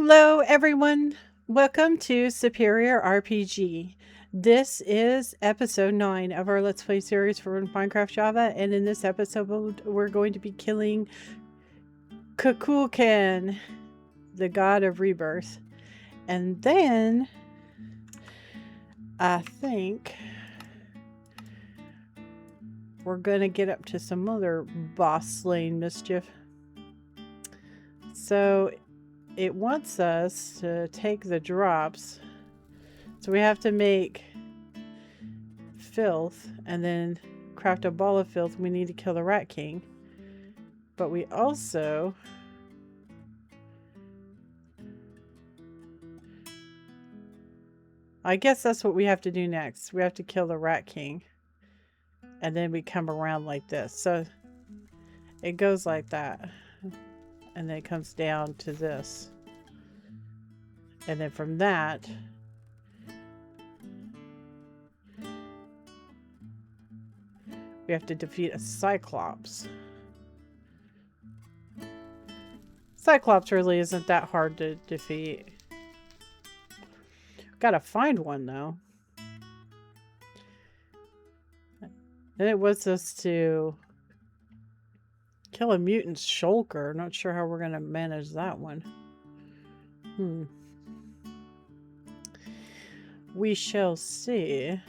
Hello, everyone. Welcome to Superior RPG. This is episode 9 of our Let's Play series for Minecraft Java, and in this episode, we're going to be killing Kukulkan, the god of rebirth. And then, I think we're going to get up to some other boss slaying mischief. So, it wants us to take the drops. So we have to make filth and then craft a ball of filth. We need to kill the Rat King. But we also I guess that's what we have to do next. We have to kill the Rat King. And then we come around like this. So it goes like that. And then it comes down to this. And then from that, we have to defeat a Cyclops. Cyclops really isn't that hard to defeat. Gotta find one though. Then it wants us to kill a mutant shulker. Not sure how we're gonna manage that one. We shall see.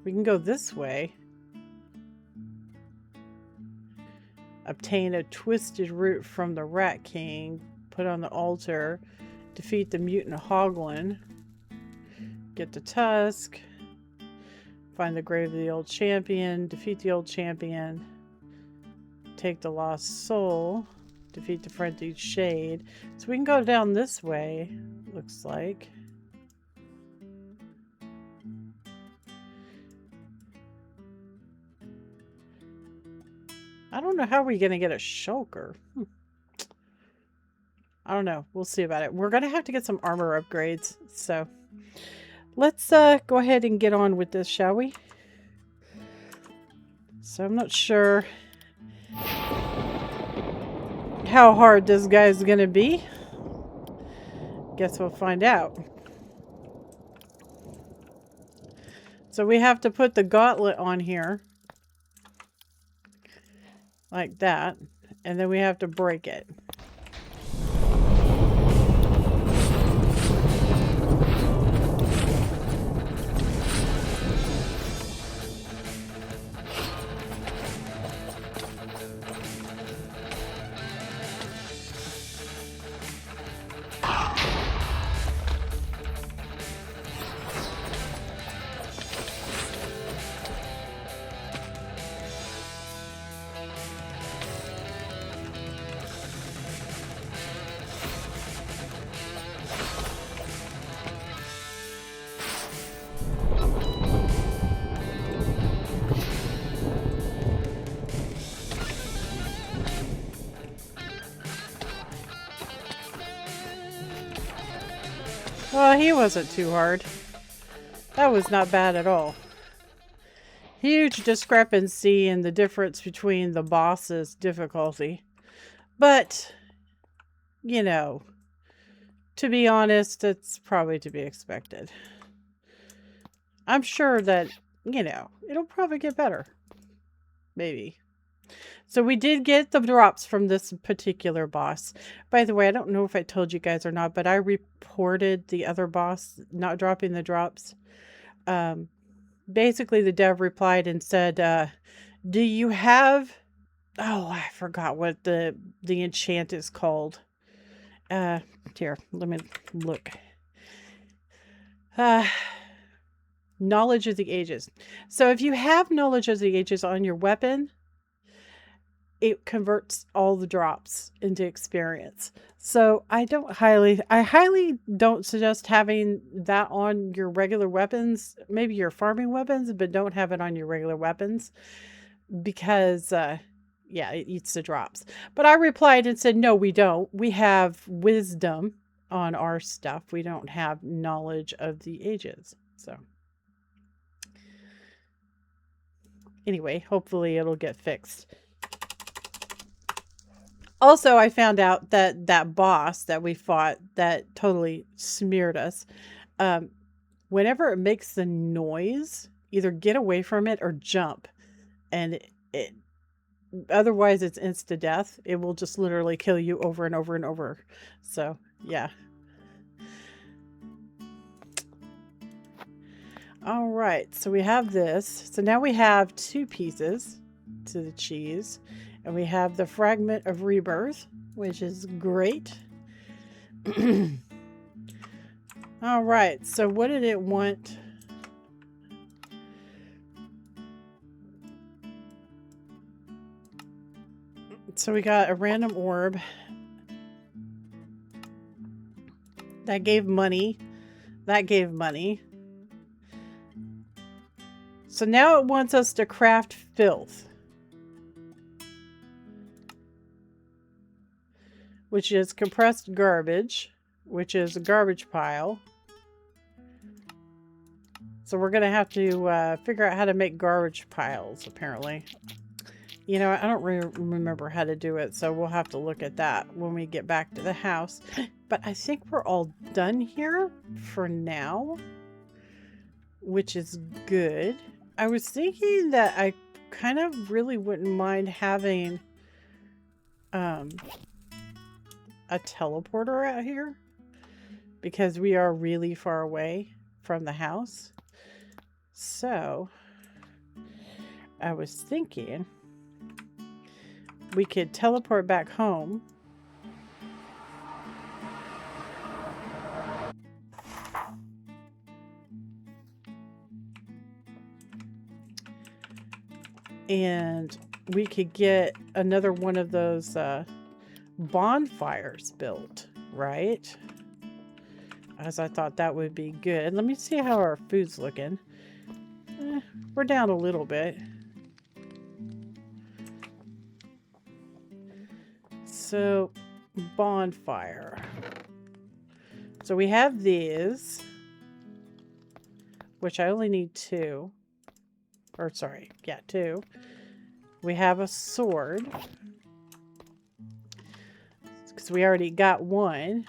We can go this way. Obtain a twisted root from the Rat King. Put on the altar. Defeat the mutant hoglin. Get the tusk. Find the grave of the old champion. Defeat the old champion. Take the lost soul. Defeat the frenzied shade. So we can go down this way, looks like. I don't know how we're going to get a shulker. I don't know. We'll see about it. We're going to have to get some armor upgrades. So let's go ahead and get on with this, shall we? So I'm not sure how hard this guy's going to be. Guess we'll find out. So we have to put the gauntlet on here. Like that. And then we have to break it. Well, he wasn't too hard. That was not bad at all. Huge discrepancy in the difference between the boss's difficulty. But, you know, to be honest, it's probably to be expected. I'm sure that, you know, it'll probably get better. Maybe. So we did get the drops from this particular boss. By the way, I don't know if I told you guys or not, but I reported the other boss not dropping the drops. Basically, the dev replied and said, do you have... Oh, I forgot what the enchant is called. Here, let me look. Knowledge of the Ages. So if you have Knowledge of the Ages on your weapon, it converts all the drops into experience. So I highly don't suggest having that on your regular weapons. Maybe your farming weapons, but don't have it on your regular weapons. Because, yeah, it eats the drops. But I replied and said, no, we don't. We have wisdom on our stuff. We don't have Knowledge of the Ages. So anyway, hopefully it'll get fixed. Also, I found out that that boss that we fought that totally smeared us, um, whenever it makes the noise, either get away from it or jump. And it otherwise it's insta death. It will just literally kill you over and over and over. So, yeah. All right, so we have this. So now we have 2 pieces to the cheese, and we have the fragment of rebirth, which is great. All right, so what did it want? So we got a random orb that gave money. That gave money. So now it wants us to craft filth, which is compressed garbage, which is a garbage pile. So we're going to have to figure out how to make garbage piles, apparently. You know, I don't remember how to do it, so we'll have to look at that when we get back to the house. But I think we're all done here for now, which is good. I was thinking that I kind of really wouldn't mind having a teleporter out here, because we are really far away from the house. So I was thinking we could teleport back home. And we could get another one of those bonfires built, right? As I thought that would be good. Let me see how our food's looking. We're down a little bit. So, bonfire. So we have these, which I only need 2. Or sorry, yeah, 2. We have a sword, because we already got 1.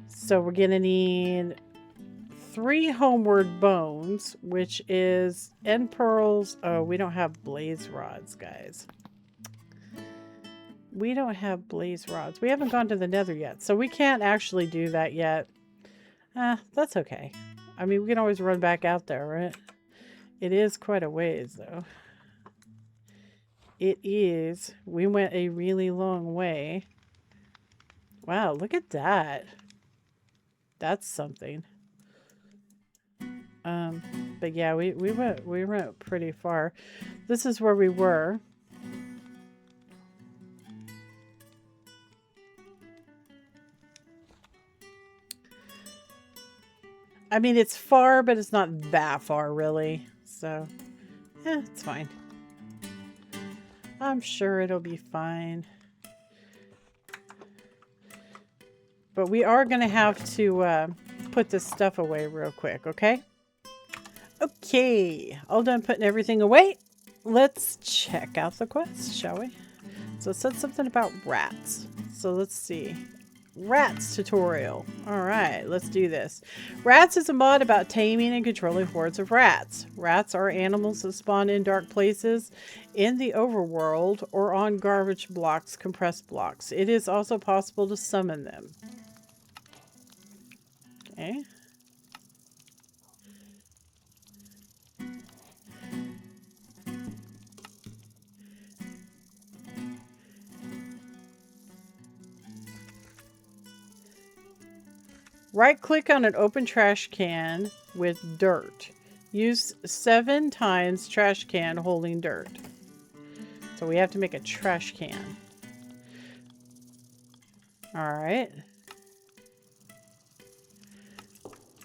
So we're gonna need 3 homeward bones, which is end pearls. Oh, we don't have blaze rods, guys. We don't have blaze rods. We haven't gone to the nether yet, so we can't actually do that yet. That's okay. I mean, we can always run back out there, right? It is quite a ways, though. It is. We went a really long way. Wow, look at that. That's something. But yeah, we went pretty far. This is where we were. I mean, it's far, but it's not that far, really. So, yeah, it's fine. I'm sure it'll be fine. But we are going to have to put this stuff away real quick, okay? Okay, all done putting everything away. Let's check out the quest, shall we? So it said something about rats. So let's see. Rats tutorial. Alright, let's do this. Rats is a mod about taming and controlling hordes of rats. Rats are animals that spawn in dark places in the overworld or on garbage blocks, compressed blocks. It is also possible to summon them. Okay. Right-click on an open trash can with dirt. Use 7 times trash can holding dirt. So we have to make a trash can. Alright.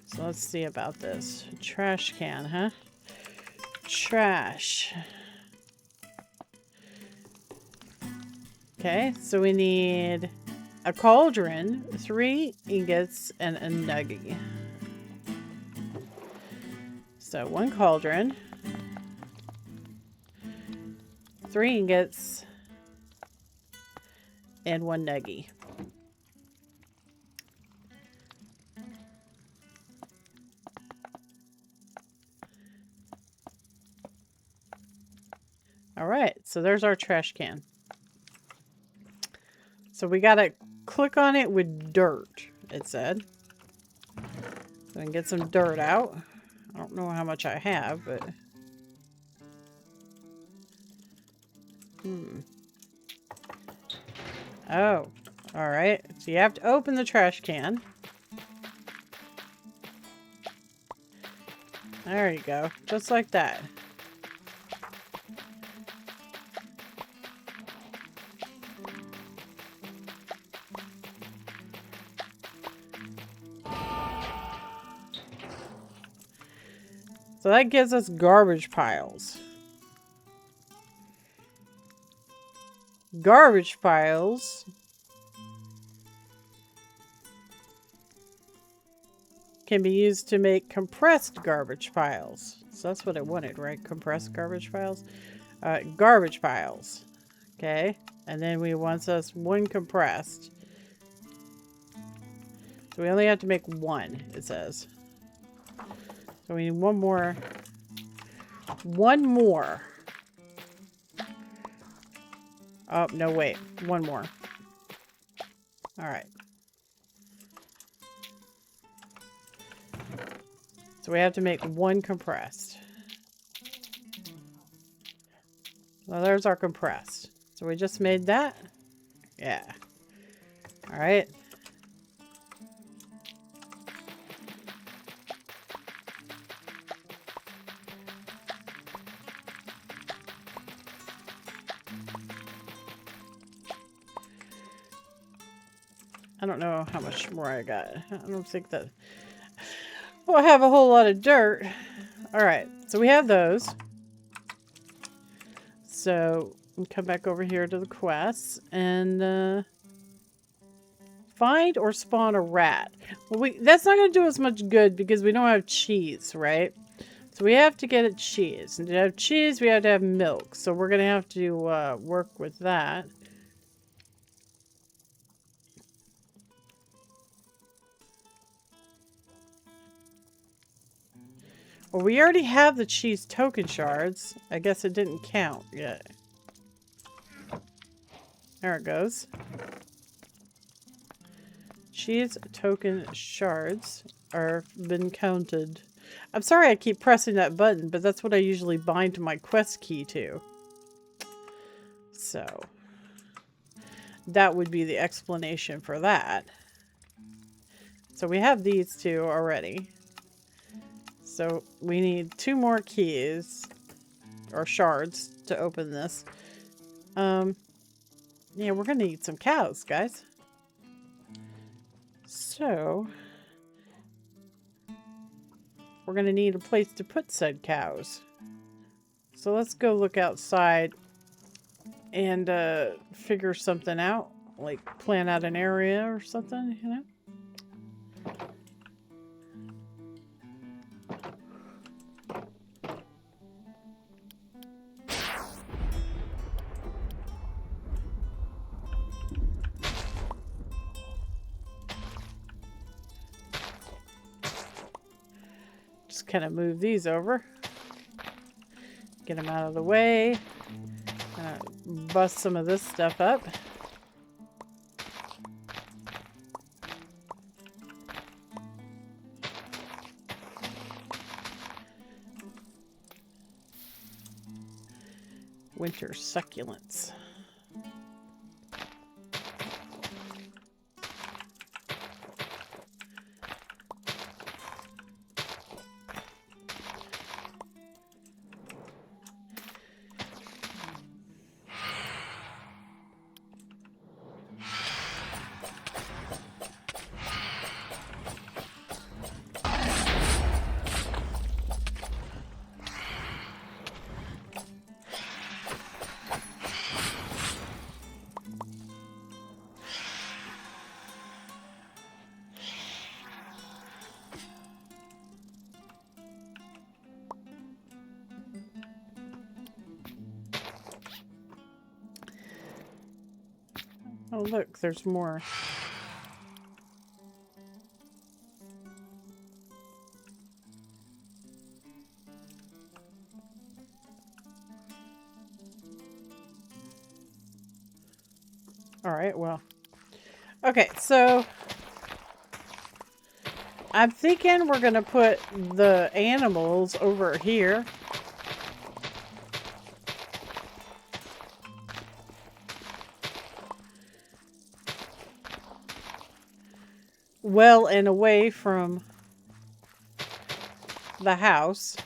So let's see about this. Trash can, huh? Trash. Okay, so we need a cauldron, 3 ingots, and a nugget. So 1 cauldron, 3 ingots, and 1 nuggie. All right, so there's our trash can. So we gotta click on it with dirt, it said. So I can get some dirt out. I don't know how much I have, but... Oh, all right. So you have to open the trash can. There you go. Just like that. So that gives us garbage piles. Garbage piles can be used to make compressed garbage piles. So that's what I wanted, right? Compressed garbage piles. Garbage piles. Okay. And then we want us 1 compressed. So we only have to make 1, it says. So we need 1 more. 1 more. Oh, no, wait. 1 more. All right. So we have to make 1 compressed. Well, there's our compressed. So we just made that? Yeah. All right. I don't know how much more I got. I don't think that... Well, I have a whole lot of dirt. Alright, so we have those. So, we come back over here to the quests. And, find or spawn a rat. Well, that's not going to do us much good because we don't have cheese, right? So we have to get it cheese. And to have cheese, we have to have milk. So we're going to have to work with that. Well, we already have the cheese token shards. I guess it didn't count yet. There it goes. Cheese token shards are been counted. I'm sorry I keep pressing that button, but that's what I usually bind to my quest key to. So, that would be the explanation for that. So we have these 2 already. So we need 2 more keys or shards to open this. Yeah, we're gonna need some cows, guys. So we're gonna need a place to put said cows. So let's go look outside and figure something out, like plan out an area or something, you know? Just kind of move these over. Get them out of the way. Bust some of this stuff up. Winter succulents. Oh, look, there's more. All right, well. Okay, so I'm thinking we're going to put the animals over here. Well and away from the house.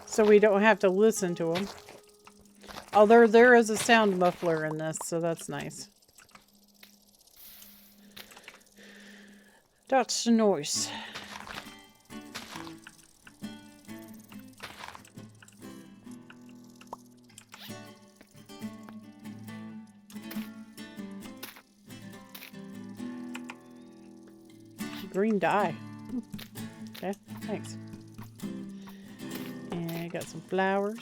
So we don't have to listen to them. Although there is a sound muffler in this, so that's nice. That's nice. Green dye. Okay, thanks. And I got some flowers.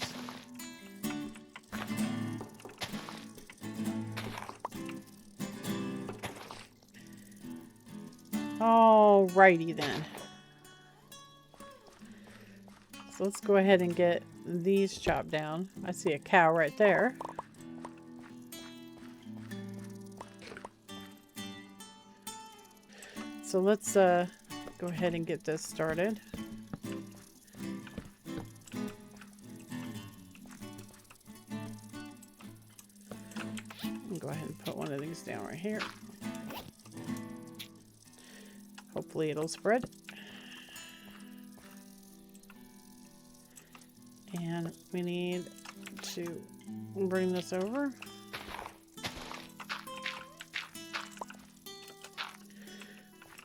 Alrighty then. So let's go ahead and get these chopped down. I see a cow right there. So let's go ahead and get this started. Go ahead and put one of these down right here. Hopefully it'll spread. And we need to bring this over.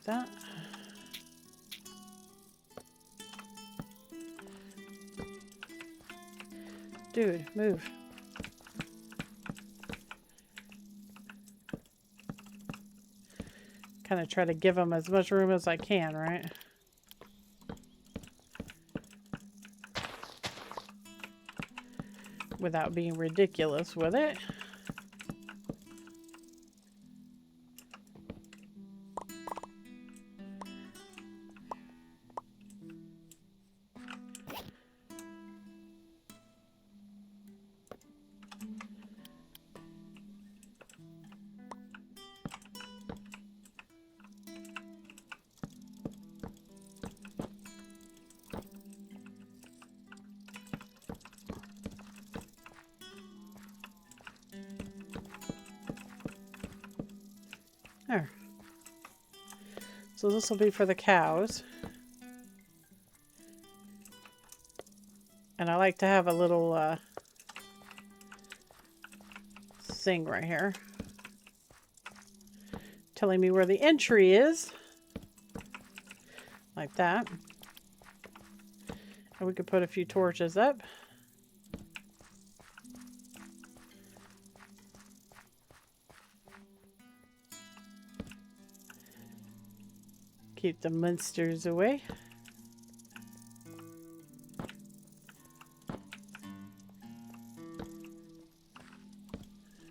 That. Dude, move. Kind of try to give them as much room as I can, right? Without being ridiculous with it. There. So this will be for the cows. And I like to have a little thing right here telling me where the entry is. Like that. And we could put a few torches up. Keep the monsters away.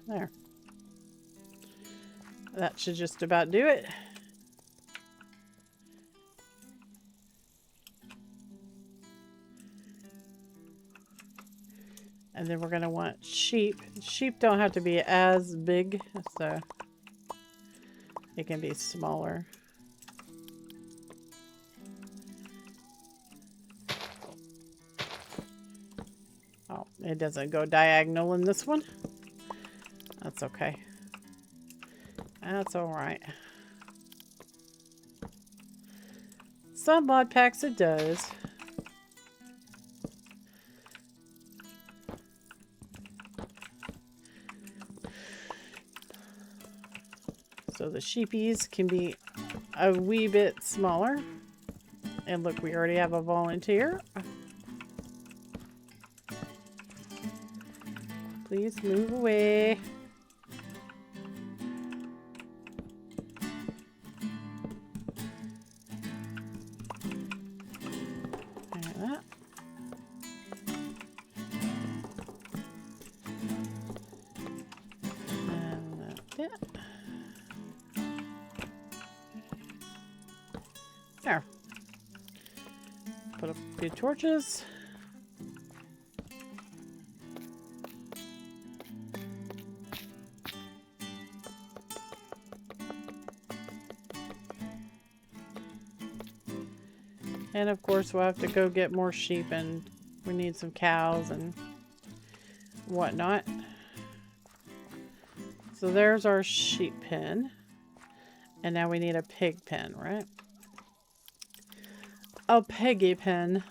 There. That should just about do it. And then we're going to want sheep. Sheep don't have to be as big, so it can be smaller. Oh, it doesn't go diagonal in this one. That's okay. That's alright. Some mod packs it does. So the sheepies can be a wee bit smaller. And look, we already have a volunteer. Please move away. Like that. that. There. Put a few torches. And of course we'll have to go get more sheep, and we need some cows and whatnot. So there's our sheep pen. And now we need a pig pen, right? A piggy pen.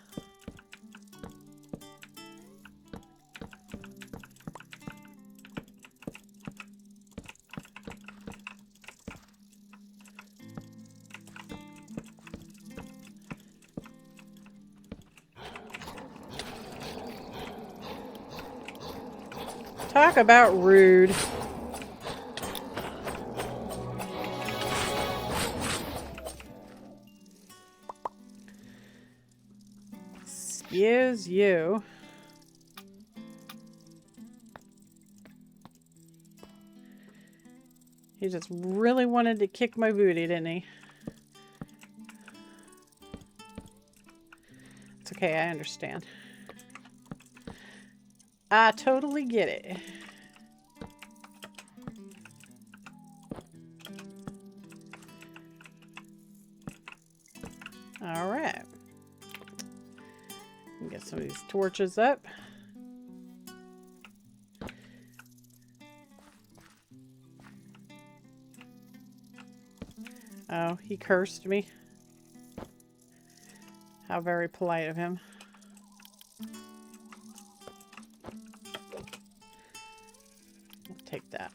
Talk about rude. Excuse you. He just really wanted to kick my booty, didn't he? It's okay, I understand. I totally get it. All right. Get some of these torches up. Oh, he cursed me. How very polite of him. I'll take that.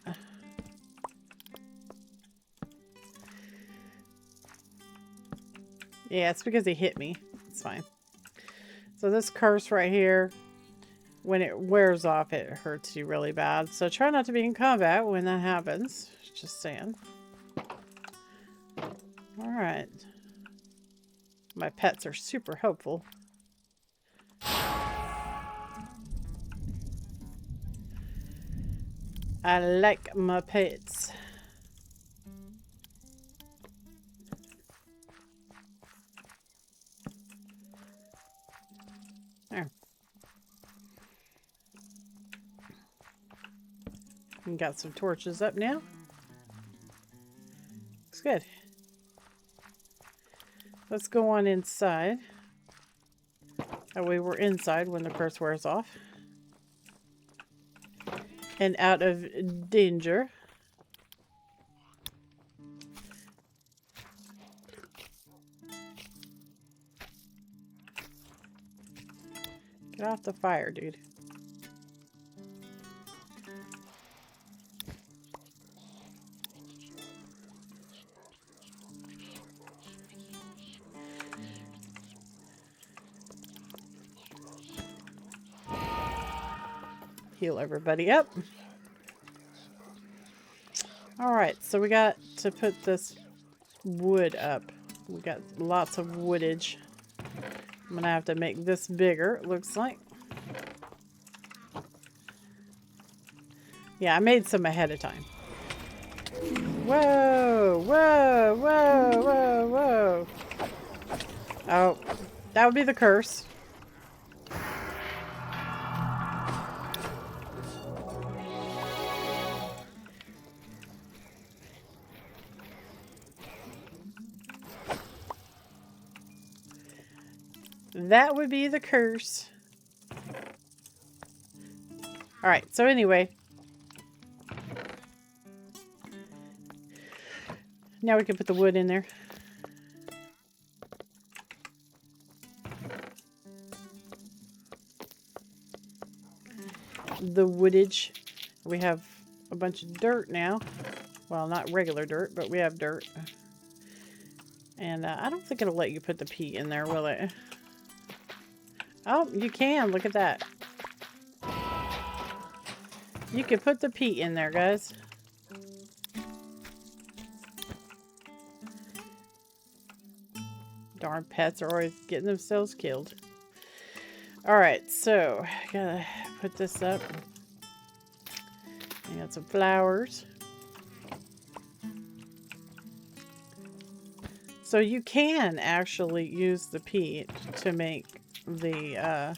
Yeah, it's because he hit me. It's fine. So this curse right here, when it wears off, it hurts you really bad. So try not to be in combat when that happens. Just saying. Alright. My pets are super helpful. I like my pets. There. We got some torches up now. Looks good. Let's go on inside. That way we're inside when the curse wears off. And out of danger. Get off the fire, dude. Heal everybody up. Alright, so we got to put this wood up. We got lots of woodage. I'm gonna have to make this bigger, it looks like. Yeah, I made some ahead of time. Whoa, whoa, whoa, whoa, whoa. Oh, that would be the curse. That would be the curse. Alright, so anyway. Now we can put the wood in there. The woodage. We have a bunch of dirt now. Well, not regular dirt, but we have dirt. And I don't think it'll let you put the peat in there, will it? Oh, you can. Look at that. You can put the peat in there, guys. Darn pets are always getting themselves killed. Alright, so gotta put this up. I got some flowers. So you can actually use the peat to make the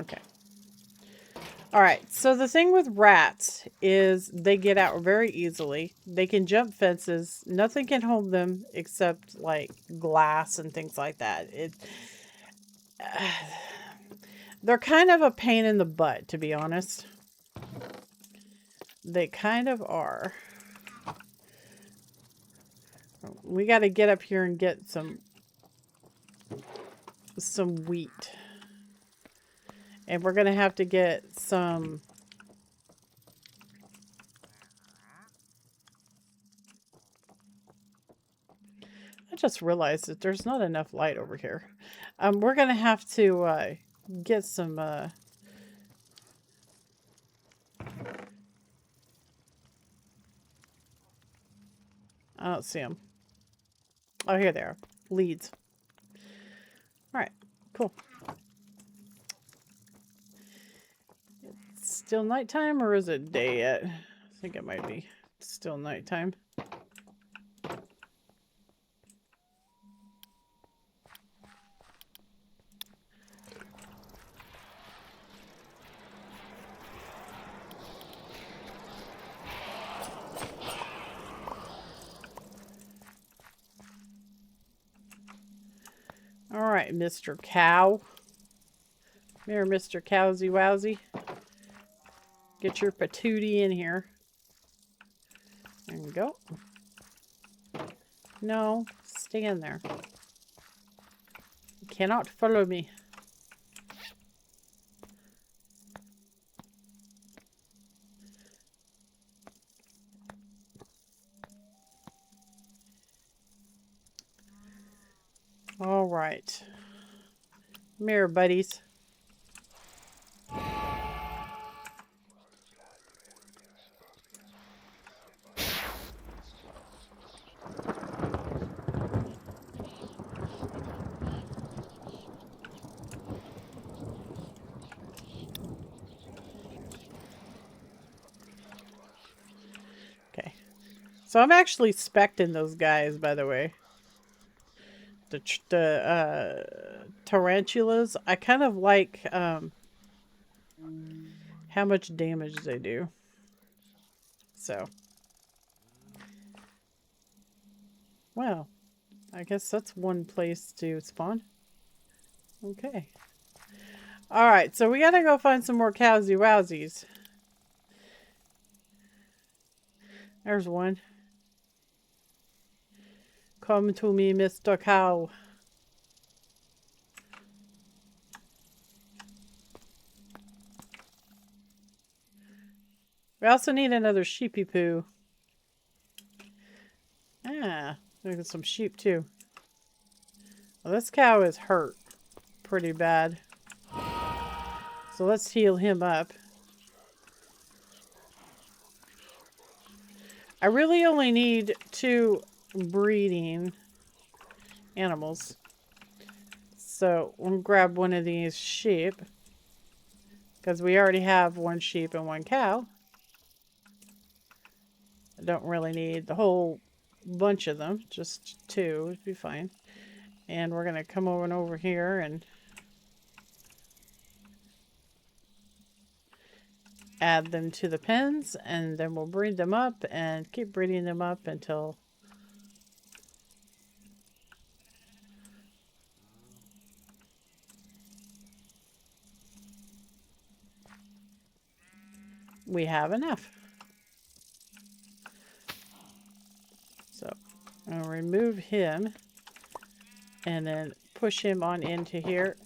okay. All right, so the thing with rats is they get out very easily. They can jump fences. Nothing can hold them except like glass and things like that. They're kind of a pain in the butt, to be honest. They kind of are. We got to get up here and get some wheat. And we're going to have to get some... I just realized that there's not enough light over here. We're going to have to get some... I don't see them. Oh, here they are. Leads. All right. Cool. It's still nighttime, or is it day yet? I think it might be still nighttime. All right, Mr. Cow. Come here, Mr. Cowsy Wowsy. Get your patootie in here. There you go. No, stay in there. You cannot follow me. All right. Come here, buddies. Okay. So I'm actually spec'ing those guys, by the way. The tarantulas. I kind of like how much damage they do. So, well, I guess that's one place to spawn. Okay. Alright, so we gotta go find some more cowsy wowsies. There's one. Come to me, Mr. Cow. We also need another sheepy poo. Ah, there's some sheep too. Well, this cow is hurt pretty bad. So let's heal him up. I really only need 2 breeding animals. So we'll grab one of these sheep. Because we already have 1 sheep and 1 cow. I don't really need the whole bunch of them. Just 2 would be fine. And we're going to come over here and add them to the pens. And then we'll breed them up and keep breeding them up until we have enough. So I'll remove him and then push him on into here.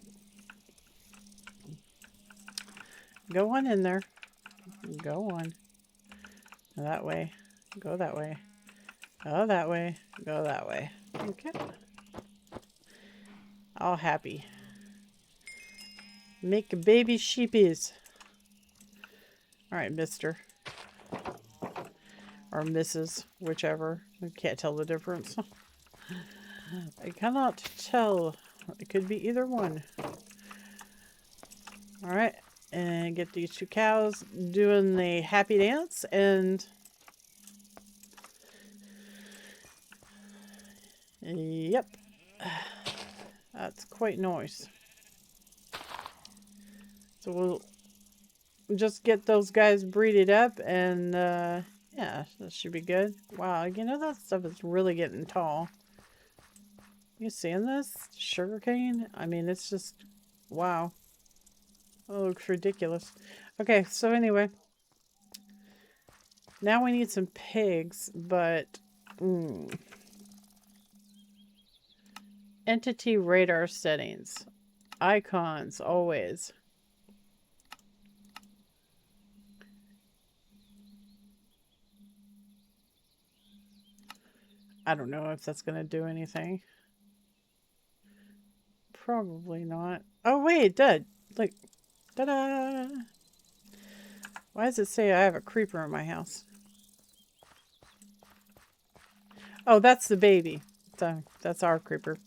Go on in there. Go on. That way. Go that way. Go that way. Go that way. Okay. All happy. Make baby sheepies. Alright, mister. Or Mrs. Whichever. I can't tell the difference. I cannot tell. It could be either one. Alright. And get these 2 cows doing the happy dance. And yep. That's quite nice. So we'll just get those guys breeded up and yeah, that should be good. Wow, you know that stuff is really getting tall. You seeing this? Sugarcane? I mean, it's just, wow. Oh, it looks ridiculous. Okay, so anyway. Now we need some pigs, but... Entity radar settings. Icons, always. I don't know if that's going to do anything. Probably not. Oh, wait, it did. Look. Ta-da! Why does it say I have a creeper in my house? Oh, that's the baby. So that's our creeper.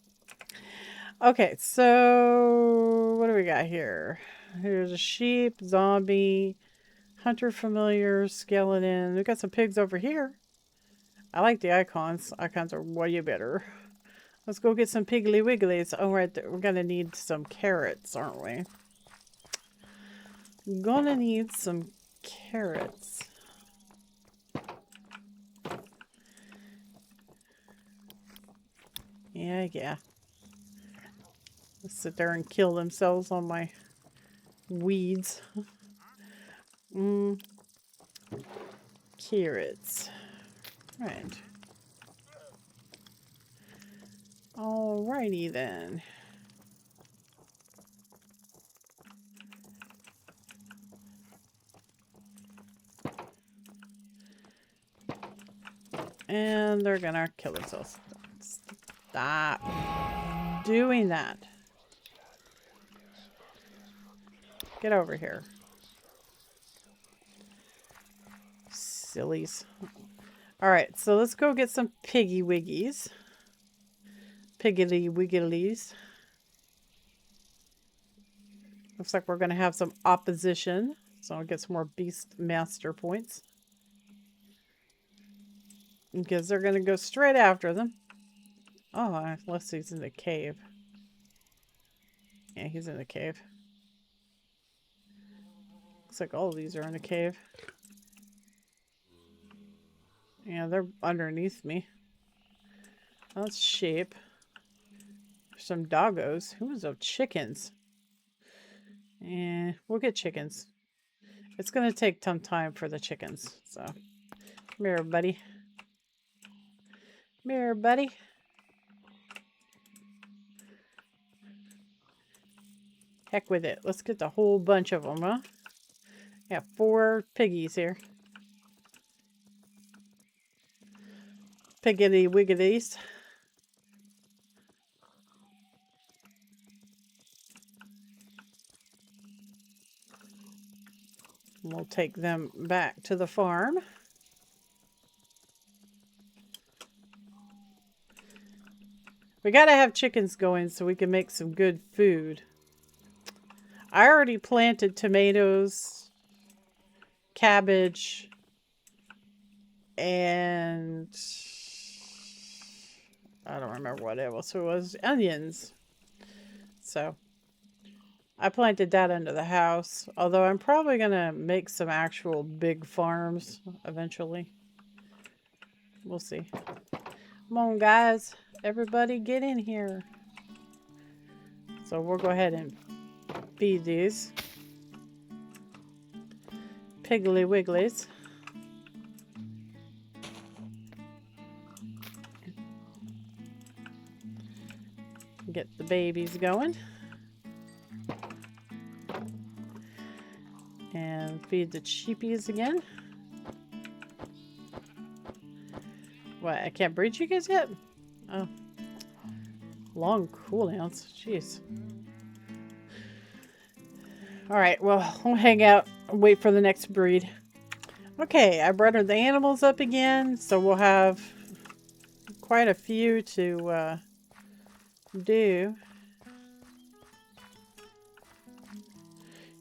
Okay, so what do we got here? Here's a sheep, zombie, hunter familiar, skeleton. We got some pigs over here. I like the icons. Icons are way better. Let's go get some piggly wigglies. Oh, right there. We're gonna need some carrots, aren't we? Gonna need some carrots. Yeah. Let's sit there and kill themselves on my weeds. Carrots. Right. Alrighty then. And they're gonna kill themselves. Stop doing that. Get over here. Sillies. Alright, so let's go get some piggy wiggies. Piggly wigglies. Looks like we're going to have some opposition. So I'll get some more beast master points. Because they're going to go straight after them. Oh, unless he's in the cave. Yeah, he's in the cave. Looks like all of these are in the cave. Yeah, they're underneath me. That's sheep. Some doggos. Who was those chickens? Yeah, we'll get chickens. It's going to take some time for the chickens. So, come here, buddy. Come here, buddy. Heck with it. Let's get the whole bunch of them, huh? Yeah, 4 piggies here. Piggity wiggities. We'll take them back to the farm. We gotta have chickens going so we can make some good food. I already planted tomatoes, cabbage, and I don't remember what else it was. Onions. So I planted that under the house. Although I'm probably going to make some actual big farms eventually. We'll see. Come on, guys. Everybody get in here. So we'll go ahead and feed these Piggly Wigglies. Get the babies going. And feed the sheepies again. What, I can't breed you guys yet? Oh. Long cooldowns. Jeez. Alright, well, we'll hang out and wait for the next breed. Okay, I brought the animals up again, so we'll have quite a few to do.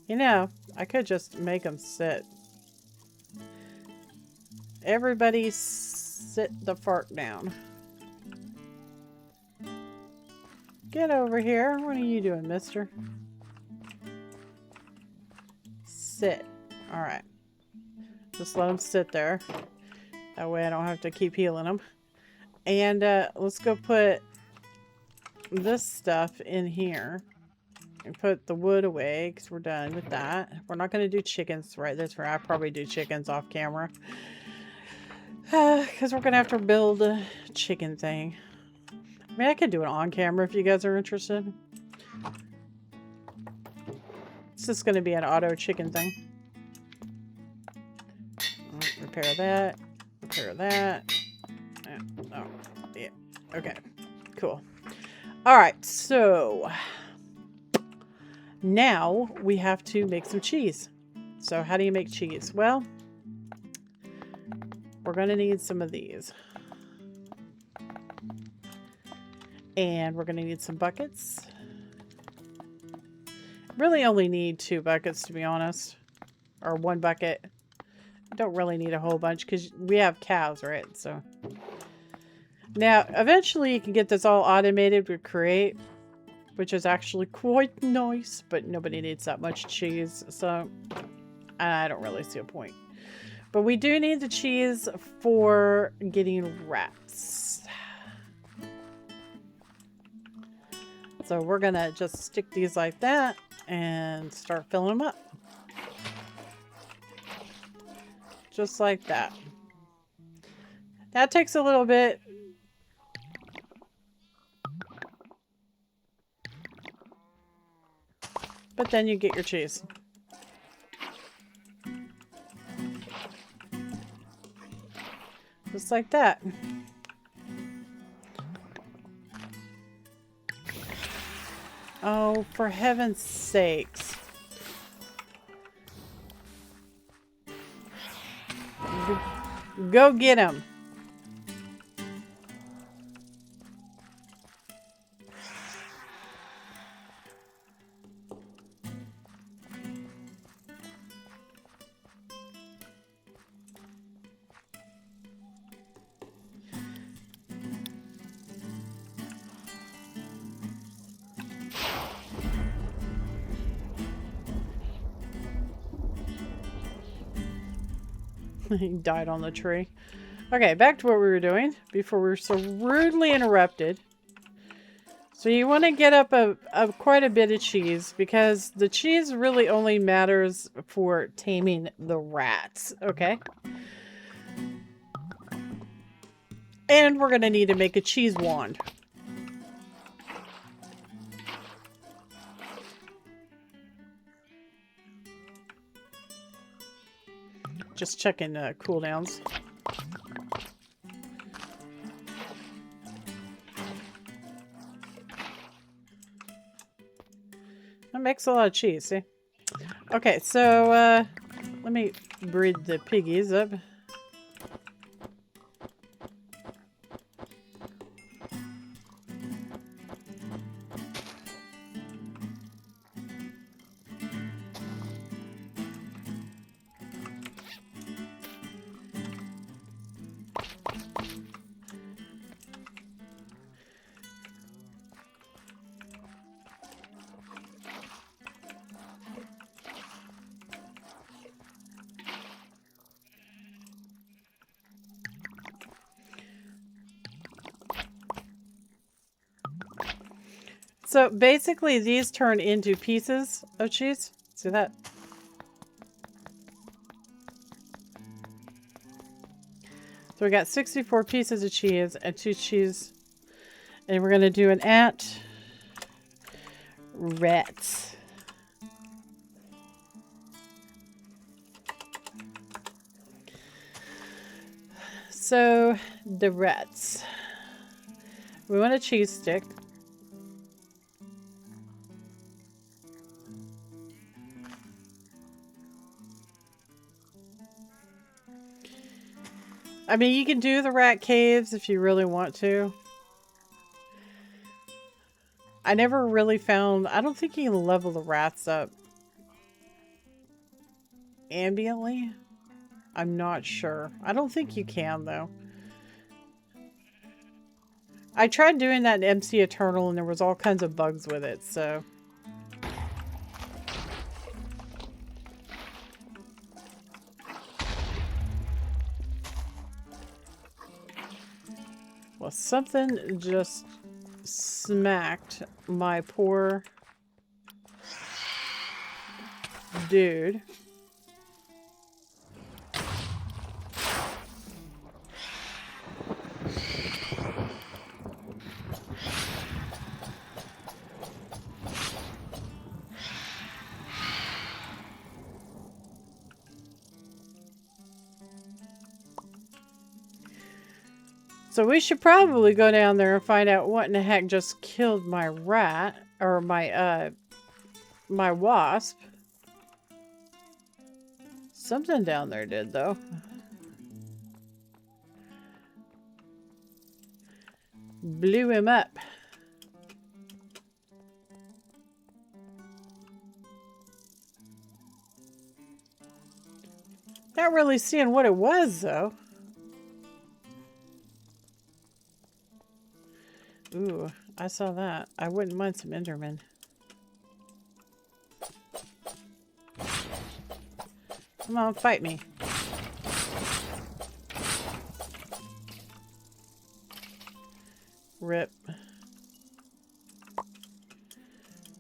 You know, I could just make them sit. Everybody sit the fart down. Get over here. What are you doing, mister? Sit. Alright. Just let them sit there. That way I don't have to keep healing them. And let's go put this stuff in here. And put the wood away because we're done with that. We're not going to do chickens right this right. I'll probably do chickens off camera. Because we're going to have to build a chicken thing. I mean, I could do it on camera if you guys are interested. It's just going to be an auto chicken thing. Repair that. Repair that. Oh, yeah. Okay. Cool. Alright, so now we have to make some cheese. So how do you make cheese? Well, we're going to need some of these. And we're going to need some buckets. Really only need 2 buckets, to be honest. Or 1 bucket. Don't really need a whole bunch because we have cows, right? So now, eventually you can get this all automated with Create, which is actually quite nice, but nobody needs that much cheese, so I don't really see a point. But we do need the cheese for getting rats. So we're gonna just stick these like that and start filling them up. Just like that. That takes a little bit. But then you get your cheese. Just like that. Oh, for heaven's sakes. Go get him. He died on the tree. Okay, back to what we were doing before we were so rudely interrupted. So you want to get up quite a bit of cheese because the cheese really only matters for taming the rats, okay? And we're going to need to make a cheese wand. Just checking cooldowns. That makes a lot of cheese, see? Okay, so let me breed the piggies up. So basically these turn into pieces of cheese. See that? So we got 64 pieces of cheese and 2 cheese. And we're going to do an rats. So the rats. We want a cheese stick. I mean, you can do the rat caves if you really want to. I never really found... I don't think you can level the rats up ambiently. I'm not sure. I don't think you can, though. I tried doing that in MC Eternal, and there was all kinds of bugs with it, so... Well, something just smacked my poor dude. So we should probably go down there and find out what in the heck just killed my rat, or my wasp. Something down there did, though. Blew him up. Not really seeing what it was, though. Ooh, I saw that. I wouldn't mind some Enderman. Come on, fight me. Rip.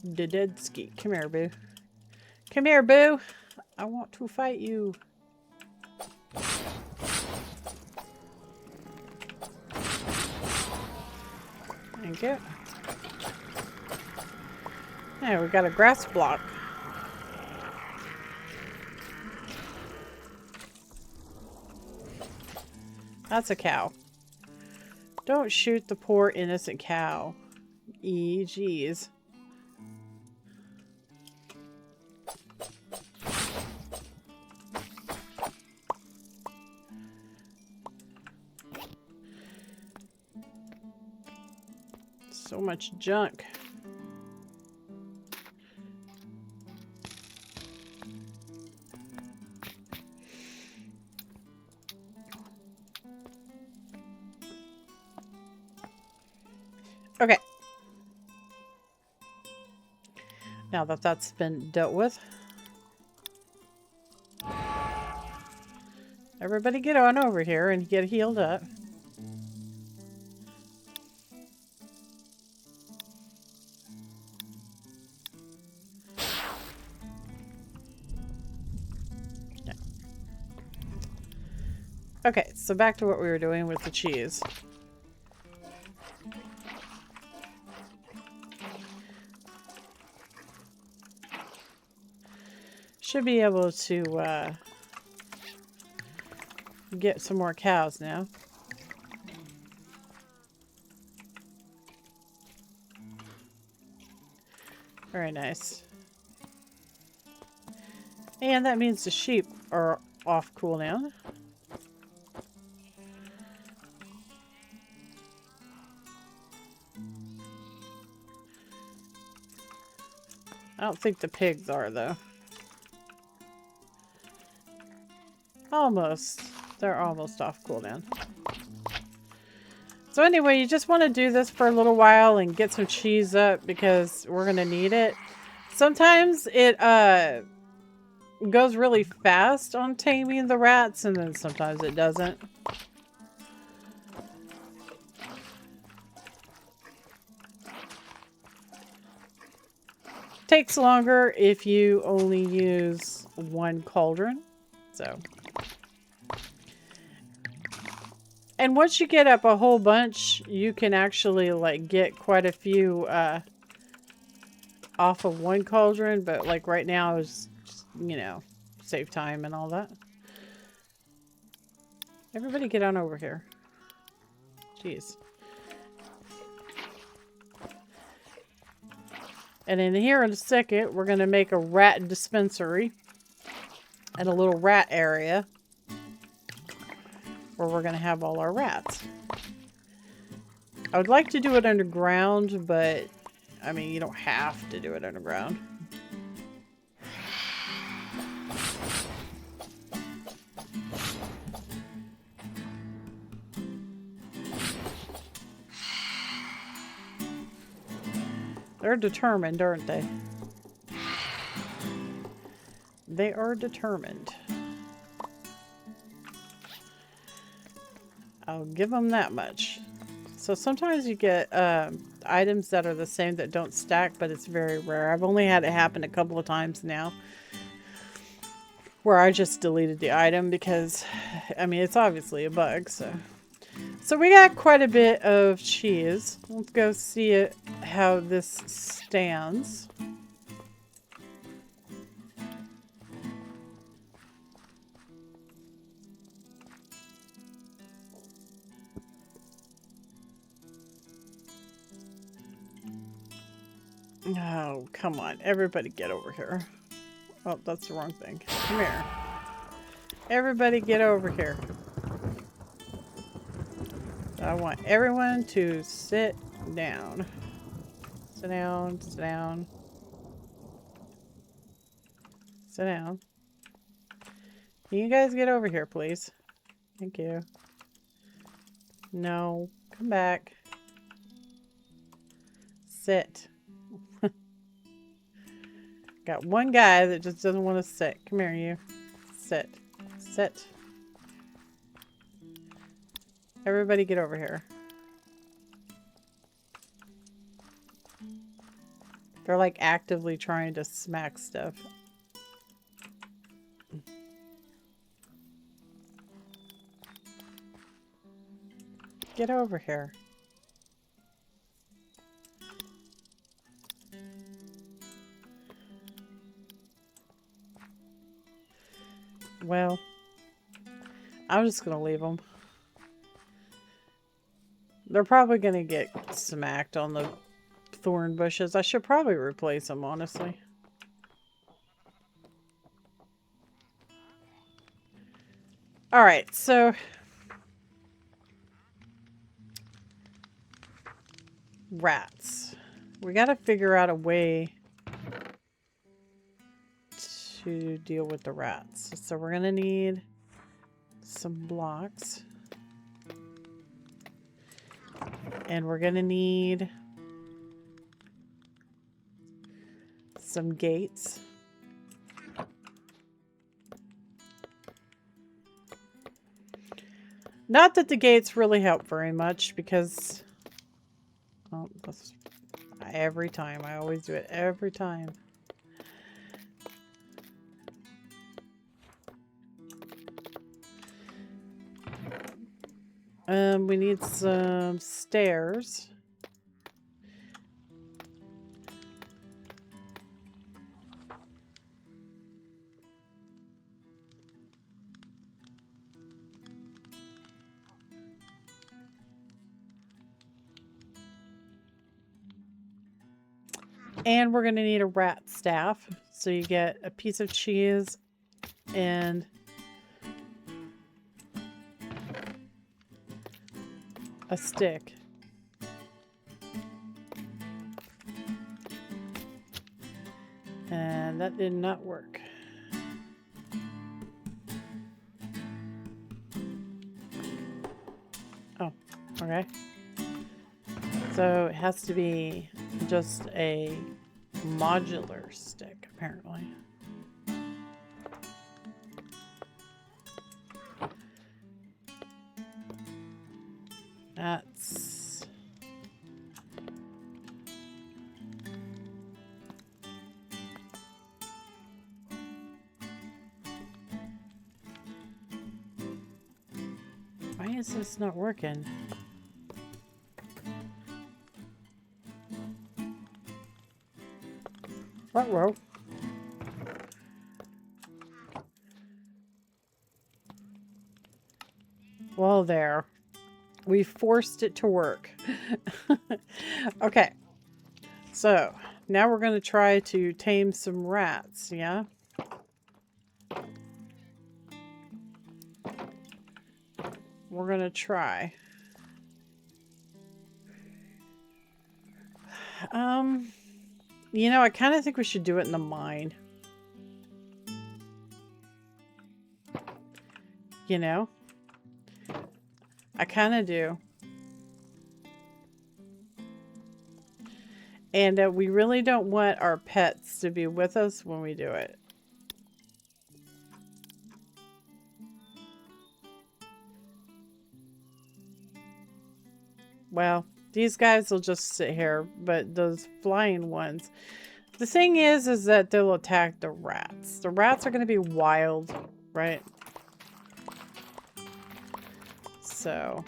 Dededski. Come here, boo. Come here, boo. I want to fight you. Thank you. Yeah, we got a grass block. That's a cow. Don't shoot the poor innocent cow. Jeez. So much junk. Okay. Now that that's been dealt with, everybody get on over here and get healed up. Yeah. Okay, so back to what we were doing with the cheese. Should be able to get some more cows now. Very nice. And that means the sheep are off cooldown. I don't think the pigs are, though. Almost. They're almost off cooldown. So anyway, you just want to do this for a little while and get some cheese up because we're going to need it. Sometimes it goes really fast on taming the rats, and then sometimes it doesn't. Takes longer if you only use one cauldron. So, and once you get up a whole bunch, you can actually like get quite a few off of one cauldron, but like right now is just, you know, save time and all that. Everybody get on over here. Jeez. And in here in a second, we're going to make a rat dispensary and a little rat area. where we're going to have all our rats. I would like to do it underground, but I mean, you don't have to do it underground. They're determined, aren't they? They are determined. I'll give them that much. So sometimes you get items that are the same that don't stack, but it's very rare. I've only had it happen a couple of times now where I just deleted the item because, I mean, it's obviously a bug. So we got quite a bit of cheese. Let's go see it, how this stands. Oh, come on. Everybody get over here. Oh, that's the wrong thing. Come here. Everybody get over here. I want everyone to sit down. Sit down, sit down. Sit down. Can you guys get over here, please? Thank you. No. Come back. Sit. Got one guy that just doesn't want to sit. Come here, you. Sit. Sit. Everybody get over here. They're like actively trying to smack stuff. Get over here. Well, I'm just gonna leave them. They're probably gonna get smacked on the thorn bushes. I should probably replace them, honestly. Alright, so rats. We gotta figure out a way to deal with the rats. So we're gonna need some blocks. And we're gonna need some gates. Not that the gates really help very much because, oh, that's every time. I always do it every time. We need some stairs. And we're going to need a rat staff. So you get a piece of cheese and a stick. And that did not work. Oh, okay. So it has to be just a modular stick, apparently. That's... Why is this not working? Uh-oh. Well, there. We forced it to work. Okay. So, now we're going to try to tame some rats, yeah? we're going to try. You know, I kind of think we should do it in the mine. You know? I kind of do. And we really don't want our pets to be with us when we do it. Well, these guys will just sit here, but those flying ones... The thing is that they'll attack the rats. The rats are going to be wild, right? So...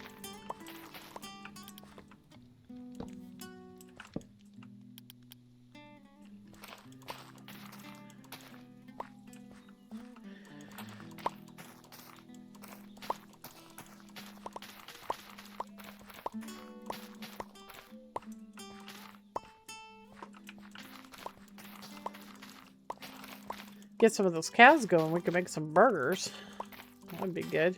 Get some of those cows going. We can make some burgers. That would be good.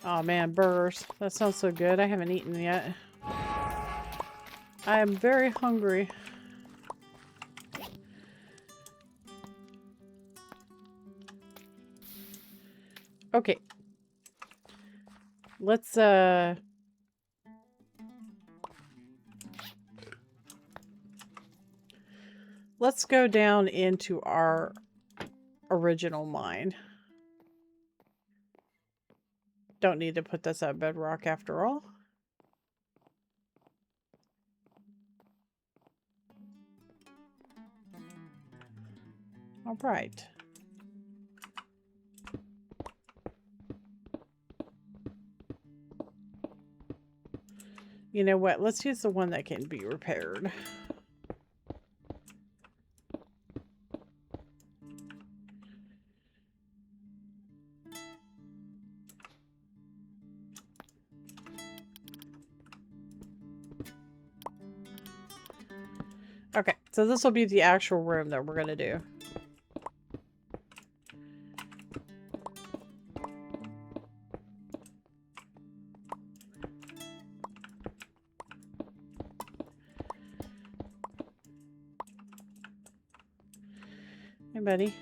Oh man, burgers. That sounds so good. I haven't eaten yet. I am very hungry. Okay. Let's go down into our original mine. Don't need to put this at bedrock after all. All right. You know what? Let's use the one that can be repaired. Okay, so this will be the actual room that we're going to do. Hey, buddy.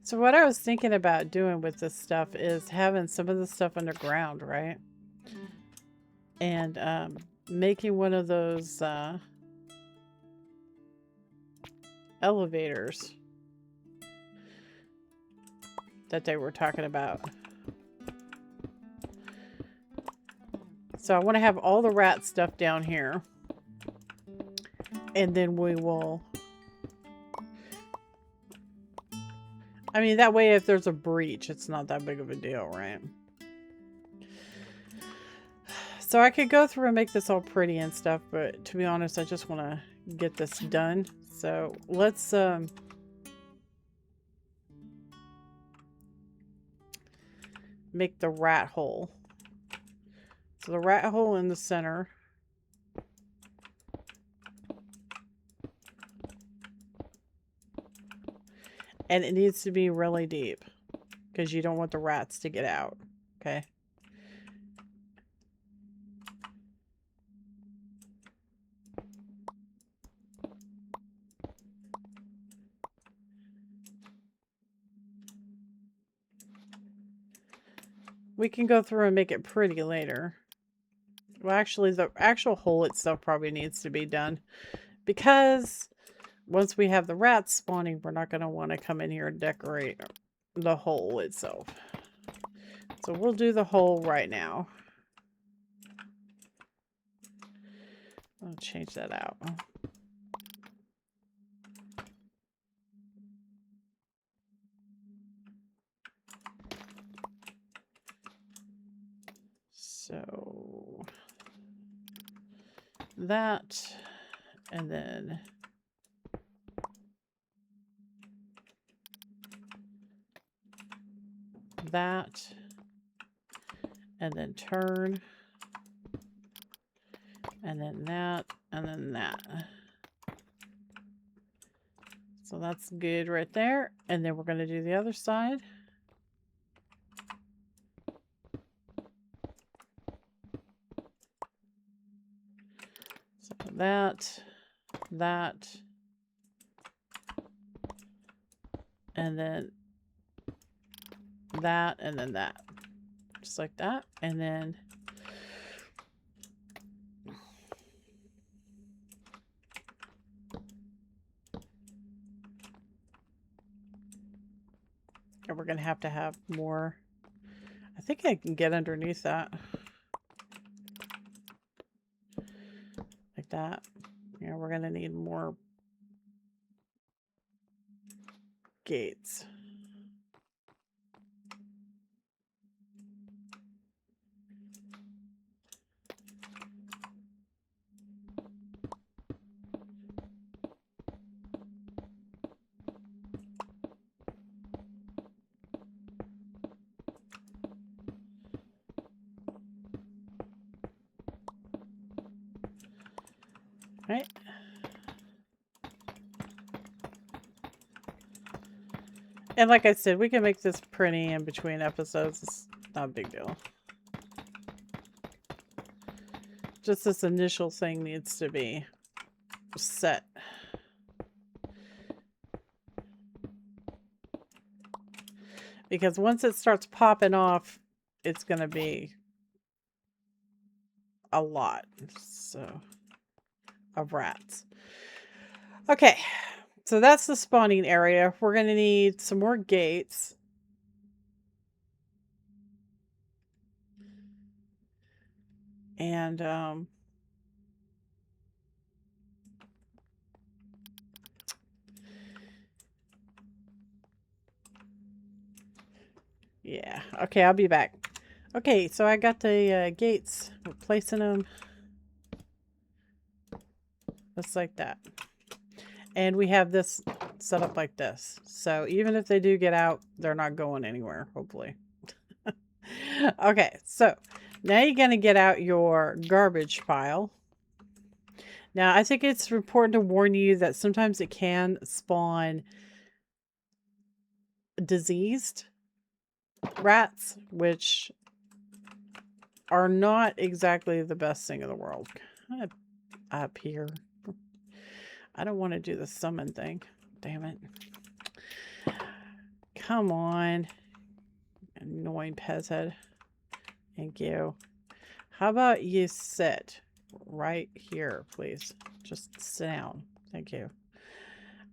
So what I was thinking about doing with this stuff is having some of the stuff underground, right? And making one of those elevators that they were talking about. So I want to have all the rat stuff down here. And then we will... I mean, that way if there's a breach, it's not that big of a deal, right? So I could go through and make this all pretty and stuff, but to be honest, I just want to get this done. So let's make the rat hole. So the rat hole in the center. And it needs to be really deep because you don't want the rats to get out. Okay. We can go through and make it pretty later. Well, actually, the actual hole itself probably needs to be done because once we have the rats spawning, we're not going to want to come in here and decorate the hole itself. So we'll do the hole right now. I'll change that out. So that, and then that, and then turn, and then that, and then that. So that's good right there. And then we're going to do the other side. So that, and then that, and then that. Just like that. And then and we're going to have more. I think I can get underneath that. Like that. Yeah, we're going to need more gates. Right? And like I said, we can make this pretty in between episodes. It's not a big deal. Just this initial thing needs to be set. Because once it starts popping off, it's going to be a lot of rats. Okay, so that's the spawning area. We're going to need some more gates. And yeah, okay, I'll be back. Okay, so I got the gates. We're placing them just like that. And we have this set up like this. So even if they do get out, they're not going anywhere, hopefully. Okay, so now you're going to get out your garbage pile. Now, I think it's important to warn you that sometimes it can spawn diseased rats, which are not exactly the best thing in the world. Kind of up here. I don't want to do the summon thing. Damn it. Come on. Annoying Pez head. Thank you. How about you sit right here, please? Just sit down. Thank you.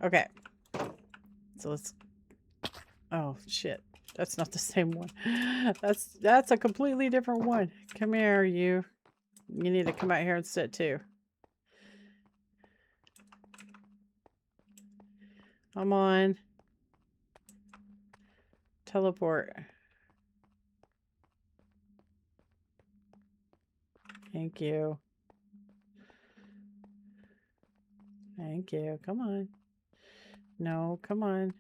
Okay. So let's... Oh, shit. That's not the same one. That's a completely different one. Come here, you. You need to come out here and sit, too. Come on. Teleport. Thank you. Thank you. Come on. No, come on.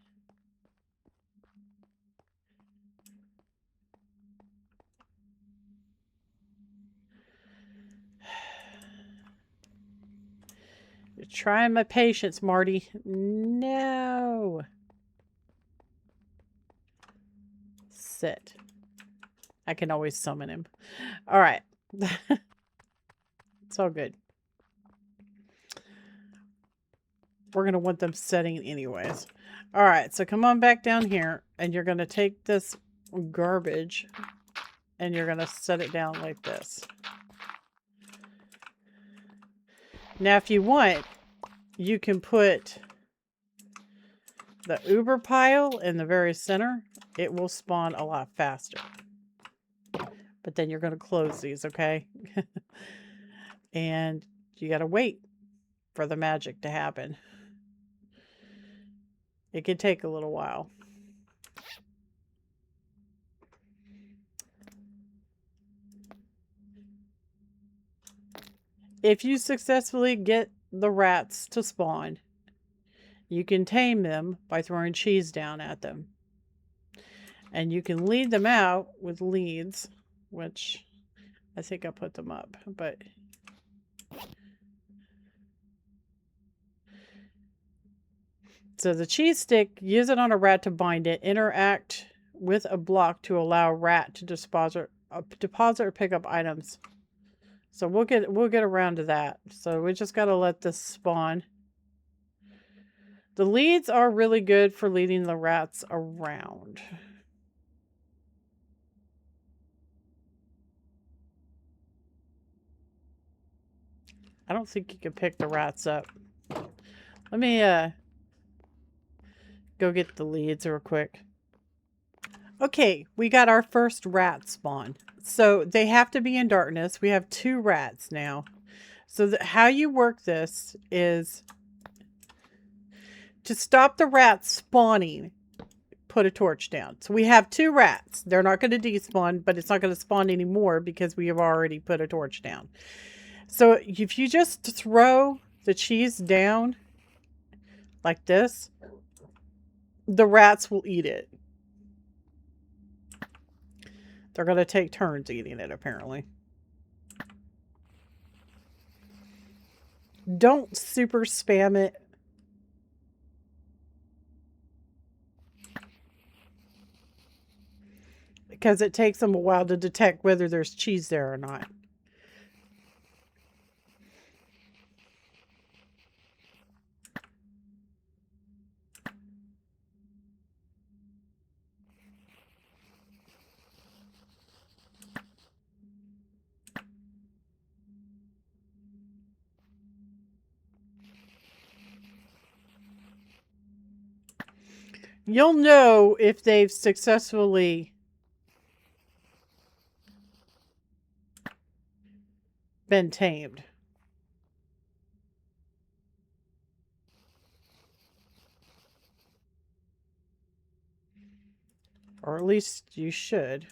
You're trying my patience, Marty. No. Sit. I can always summon him. All right. It's all good. We're going to want them setting anyways. All right. So come on back down here and you're going to take this garbage and you're going to set it down like this. Now, if you want, you can put the Uber pile in the very center it will spawn a lot faster. But then you're going to close these, okay? And you got to wait for the magic to happen. It can take a little while. If you successfully get the rats to spawn, you can tame them by throwing cheese down at them. And you can lead them out with leads, which I think I put them up, but so the cheese stick, use it on a rat to bind it, interact with a block to allow a rat to deposit or pick up items. So we'll get around to that. So we just got to let this spawn. The leads are really good for leading the rats around. I don't think you can pick the rats up. Let me go get the leads real quick. Okay, we got our first rat spawn. So they have to be in darkness. We have 2 rats now. So how you work this is to stop the rats spawning, put a torch down. So we have 2 rats. They're not going to despawn, but it's not going to spawn anymore because we have already put a torch down. So if you just throw the cheese down like this, the rats will eat it. They're going to take turns eating it, apparently. Don't super spam it. Because it takes them a while to detect whether there's cheese there or not. You'll know if they've successfully been tamed. Or at least you should.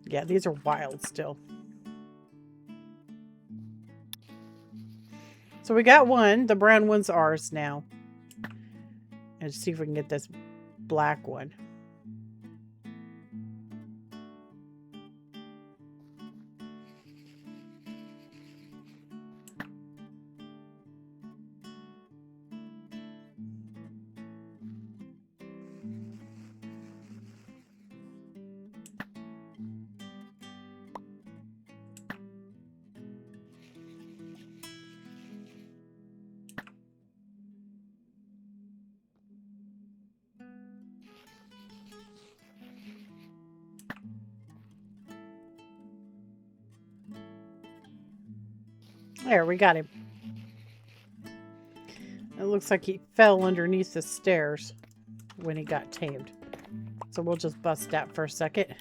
Yeah, these are wild still. So we got one. The brown one's ours now. And see if we can get this black one. There, we got him. It looks like he fell underneath the stairs when he got tamed. So we'll just bust that for a second.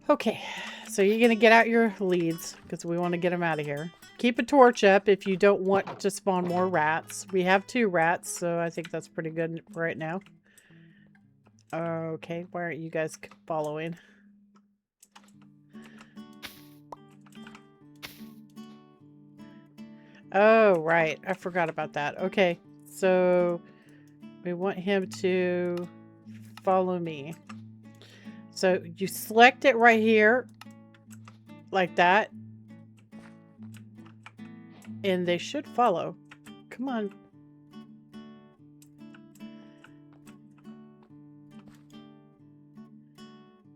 Okay, so you're going to get out your leads because we want to get them out of here. Keep a torch up if you don't want to spawn more rats. We have 2 rats, so I think that's pretty good right now. Okay, why aren't you guys following? Oh, right. I forgot about that. Okay, so we want him to follow me. So you select it right here, like that. And they should follow. Come on.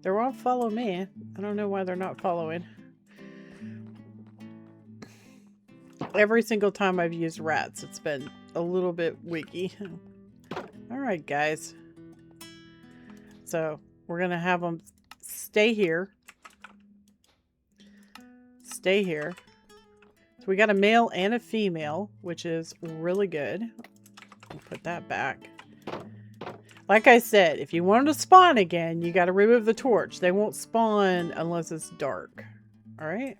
They won't follow me. I don't know why they're not following. Every single time I've used rats, it's been a little bit wiggy. Alright, guys. So, we're going to have them stay here. stay here. So we got a male and a female, which is really good. I'll put that back. Like I said, if you want them to spawn again, you got to remove the torch. They won't spawn unless it's dark. Alright?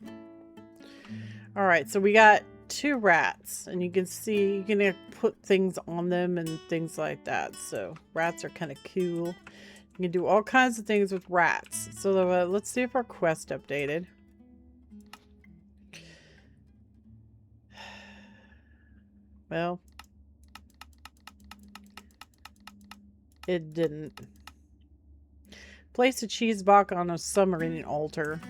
Alright, so we got 2 rats. And you can see, you can put things on them and things like that. So, rats are kind of cool. You can do all kinds of things with rats. So, let's see if our quest updated. Well, it didn't. Place a cheese box on a submarine altar.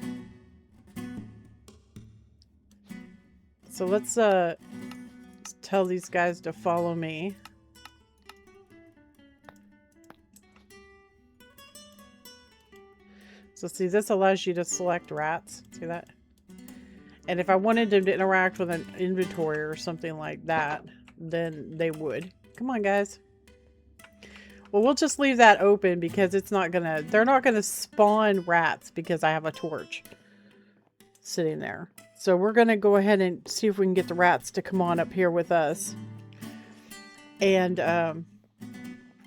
So let's tell these guys to follow me. So see, this allows you to select rats. See that? And if I wanted them to interact with an inventory or something like that, then they would. Come on, guys. Well, we'll just leave that open because it's not gonna... They're not gonna spawn rats because I have a torch sitting there. So we're gonna go ahead and see if we can get the rats to come on up here with us. And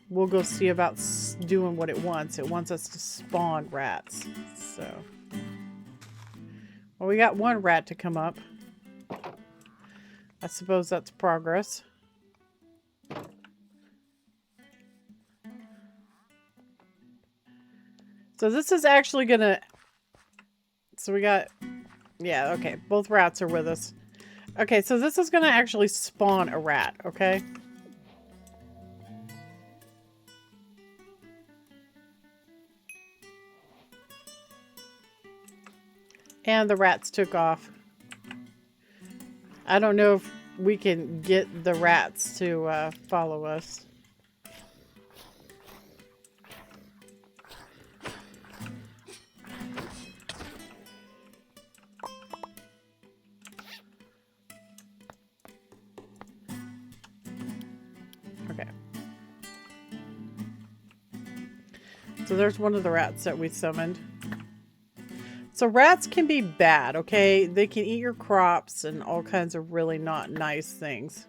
we'll go see about doing what it wants. It wants us to spawn rats. So... Well, we got 1 rat to come up. I suppose that's progress. So this is actually gonna... So we got... Yeah, okay. Both rats are with us. Okay, so this is gonna actually spawn a rat, okay? And the rats took off. I don't know if we can get the rats to follow us. Okay. So there's one of the rats that we summoned. So rats can be bad, okay? They can eat your crops and all kinds of really not nice things.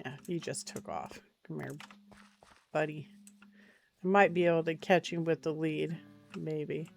Yeah, you just took off. Come here, buddy. I might be able to catch him with the lead, maybe.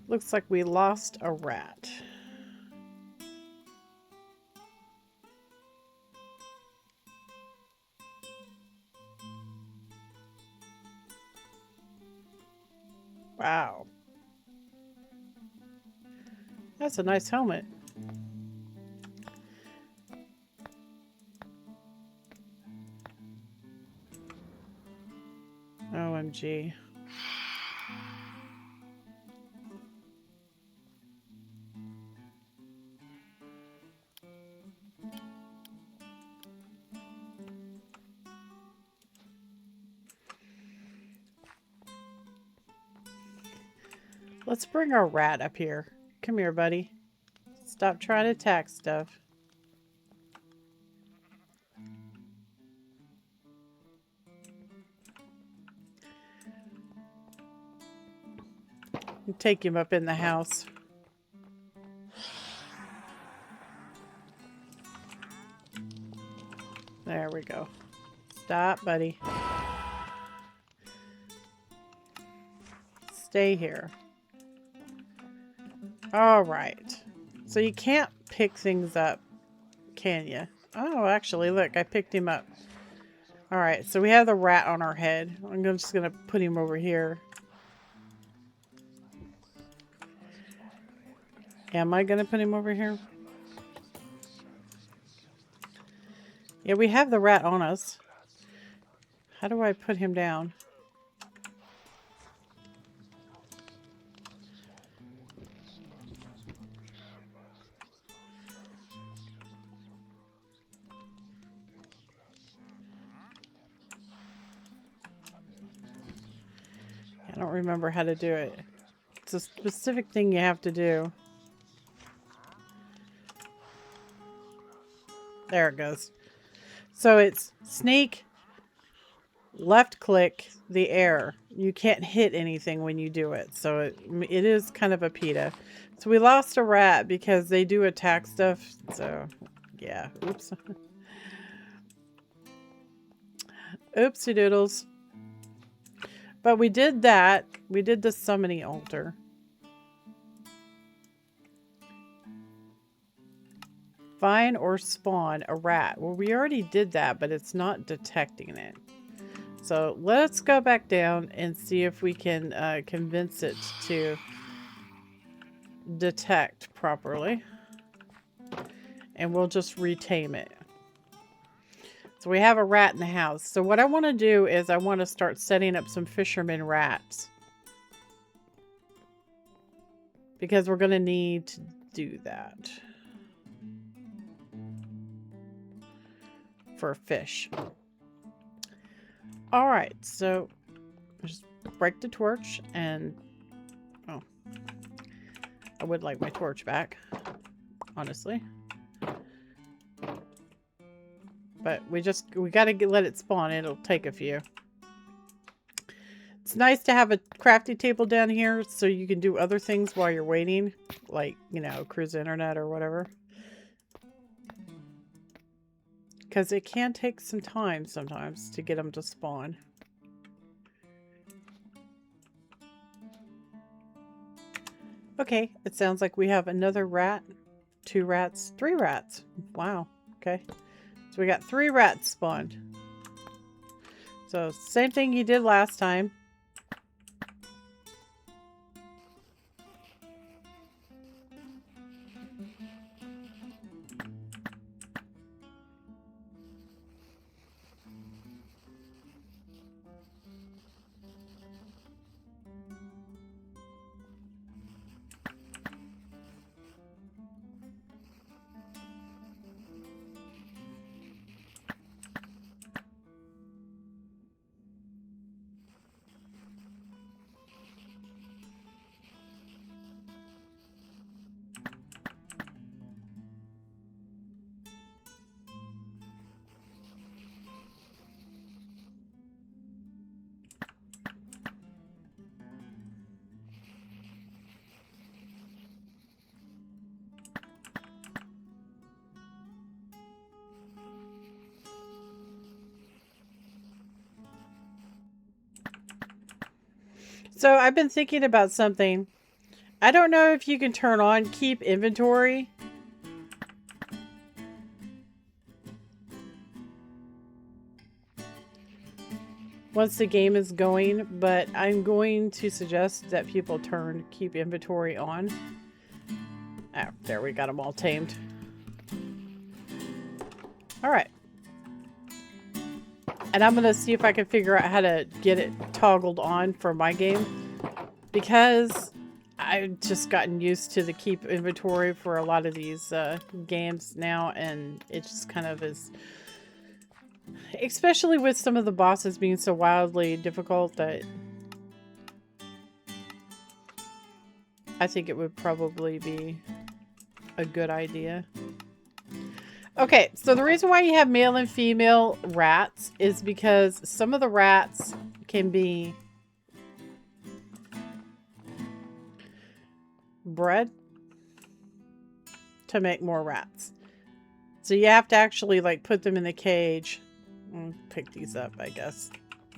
Looks like we lost a rat. Wow. That's a nice helmet. OMG. Let's bring our rat up here. Come here, buddy. Stop trying to attack stuff. And take him up in the house. There we go. Stop, buddy. Stay here. All right. So you can't pick things up, can you? Oh, actually, look, I picked him up. All right, so we have the rat on our head. I'm just going to put him over here. Am I going to put him over here? Yeah, we have the rat on us. How do I put him down? I don't remember how to do it. It's a specific thing you have to do. There it goes. So it's sneak, left click the air. You can't hit anything when you do it. So it is kind of a PETA. So we lost a rat because they do attack stuff. So yeah, oops. Oopsie doodles. But we did that. We did the summoning altar. Find or spawn a rat. Well, we already did that, but it's not detecting it. So let's go back down and see if we can convince it to detect properly. And we'll just retame it. So we have a rat in the house. So what I want to do is I want to start setting up some fisherman rats. Because we're going to need to do that. For fish. Alright, so just break the torch and... Oh. I would like my torch back. Honestly. But we gotta let it spawn. It'll take a few. It's nice to have a crafting table down here so you can do other things while you're waiting. Like, you know, cruise the internet or whatever. Because it can take some time sometimes to get them to spawn. Okay, it sounds like we have another rat, 2 rats, 3 rats. Wow, okay. So we got 3 rats spawned. So same thing you did last time. So I've been thinking about something. I don't know if you can turn on keep inventory. Once the game is going, but I'm going to suggest that people turn keep inventory on. Oh, there, we got them all tamed. Alright. And I'm going to see if I can figure out how to get it toggled on for my game. Because I've just gotten used to the keep inventory for a lot of these games now. And it just kind of is... Especially with some of the bosses being so wildly difficult that... I think it would probably be a good idea. Okay, so the reason why you have male and female rats is because some of the rats can be bred to make more rats. So you have to actually like put them in the cage. I'll pick these up, I guess,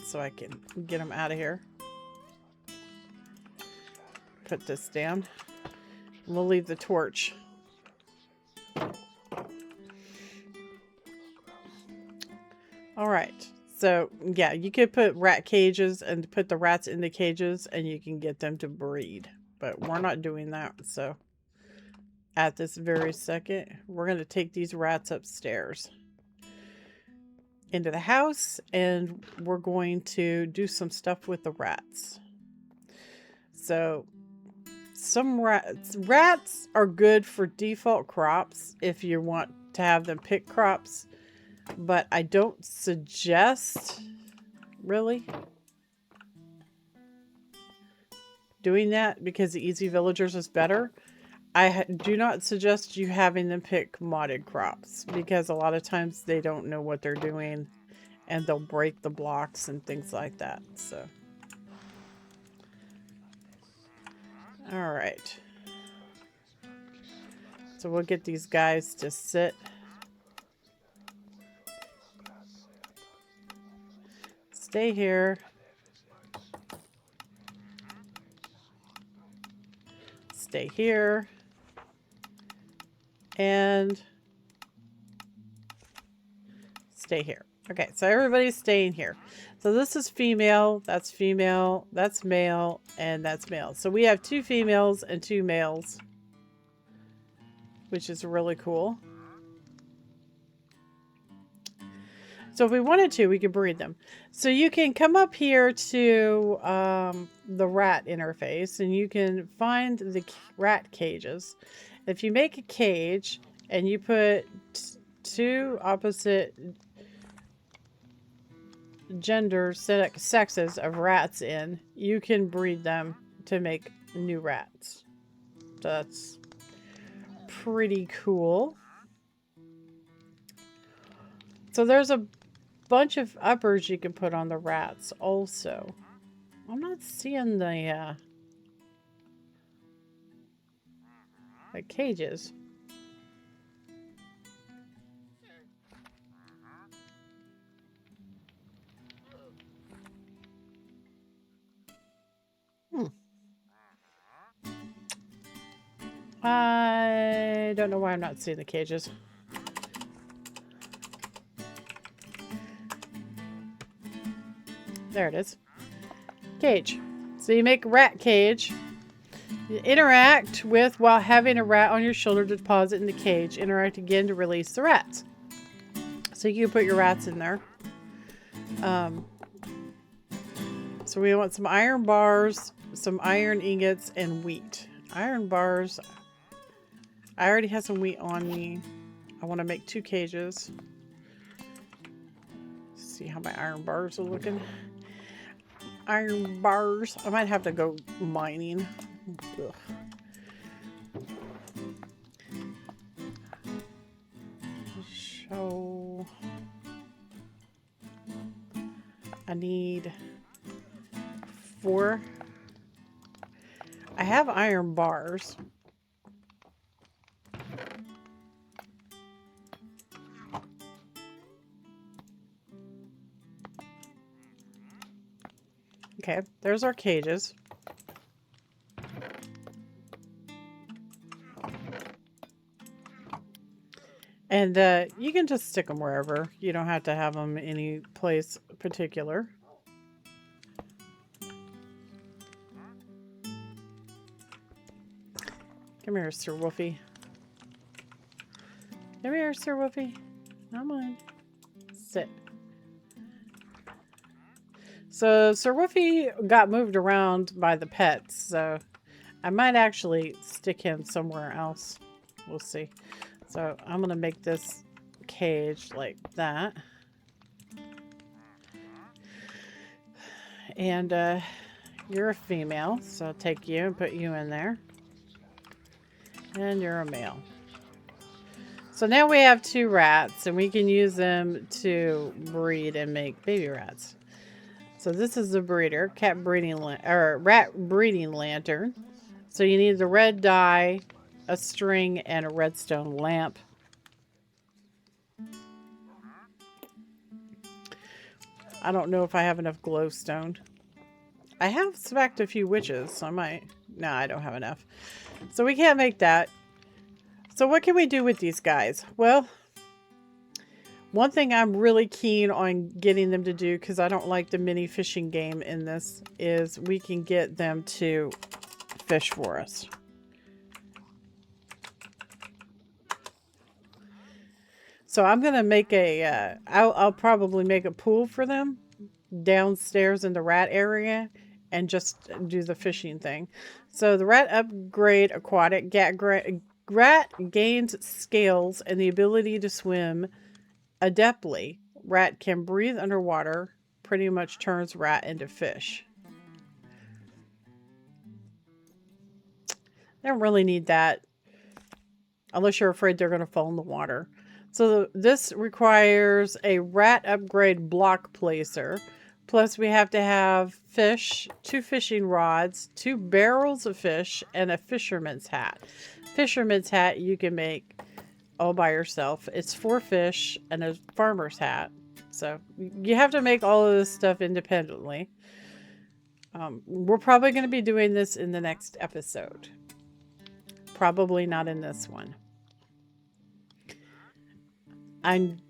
so I can get them out of here. Put this down. We'll leave the torch. Alright, so yeah, you could put rat cages and put the rats in the cages and you can get them to breed. But we're not doing that, so at this very second. We're going to take these rats upstairs into the house, and we're going to do some stuff with the rats. So some rats are good for default crops if you want to have them pick crops, but I don't suggest really doing that because the easy villagers is better. I do not suggest you having them pick modded crops because a lot of times they don't know what they're doing and they'll break the blocks and things like that. So all right, so we'll get these guys to sit. Stay here. Stay here. And stay here. Okay, so everybody's staying here. So this is female, that's male, and that's male. So we have 2 females and 2 males, which is really cool. So if we wanted to, we could breed them. So you can come up here to the rat interface and you can find the rat cages. If you make a cage and you put 2 opposite gender sexes of rats in, you can breed them to make new rats. So that's pretty cool. So there's a bunch of uppers you can put on the rats also. I'm not seeing the cages. I don't know why I'm not seeing the cages. There it is. Cage. So you make a rat cage. You interact with while having a rat on your shoulder to deposit in the cage. Interact again to release the rats. So you can put your rats in there. So we want some iron bars, some iron ingots, and wheat. Iron bars. I already have some wheat on me. I want to make 2 cages. See how my iron bars are looking. Iron bars. I might have to go mining. Ugh. So I need 4. I have iron bars. Okay, there's our cages. And you can just stick them wherever. You don't have to have them any place particular. Come here, Sir Wolfie. Come here, Sir Wolfie. Come on. Sit. So Sir Wolfie got moved around by the pets, so I might actually stick him somewhere else. We'll see. So I'm going to make this cage like that. And you're a female, so I'll take you and put you in there. And you're a male. So now we have 2 rats, and we can use them to breed and make baby rats. So this is the breeder, rat breeding lantern. So you need the red dye, a string, and a redstone lamp. I don't know if I have enough glowstone. I have smacked a few witches, so I might. No, I don't have enough. So we can't make that. So what can we do with these guys? Well, one thing I'm really keen on getting them to do, because I don't like the mini fishing game in this, is we can get them to fish for us. So I'm going to make a, I'll probably make a pool for them downstairs in the rat area and just do the fishing thing. So the rat upgrade aquatic. Rat gains scales and the ability to swim adeptly. Rat can breathe underwater. Pretty much turns rat into fish. I don't really need that unless you're afraid they're going to fall in the water. So this requires a rat upgrade block placer. Plus we have to have fish, 2 fishing rods, 2 barrels of fish, and a fisherman's hat. Fisherman's hat you can make all by yourself. It's 4 fish and a farmer's hat. So you have to make all of this stuff independently. We're probably going to be doing this in the next episode. Probably not in this one. I'm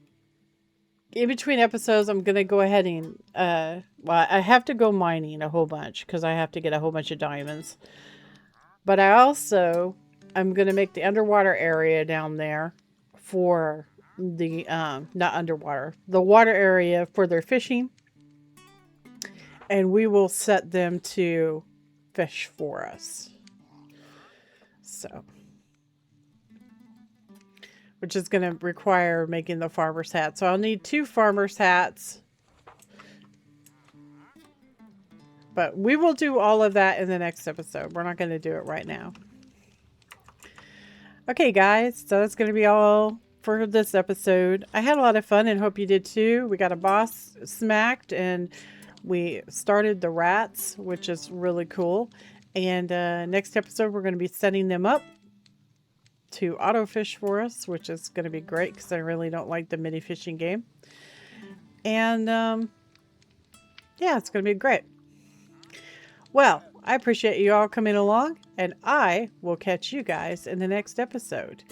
in between episodes. I'm going to go ahead and, well, I have to go mining a whole bunch because I have to get a whole bunch of diamonds. But I'm going to make the underwater area down there for the, not underwater, the water area for their fishing. And we will set them to fish for us. So, which is going to require making the farmer's hat. So I'll need 2 farmer's hats. But we will do all of that in the next episode. We're not going to do it right now. Okay, guys. So that's going to be all for this episode. I had a lot of fun and hope you did too. We got a boss smacked and we started the rats, which is really cool. And next episode, we're going to be setting them up to auto fish for us, which is going to be great because I really don't like the mini fishing game. And yeah, it's going to be great. Well, I appreciate you all coming along, and I will catch you guys in the next episode.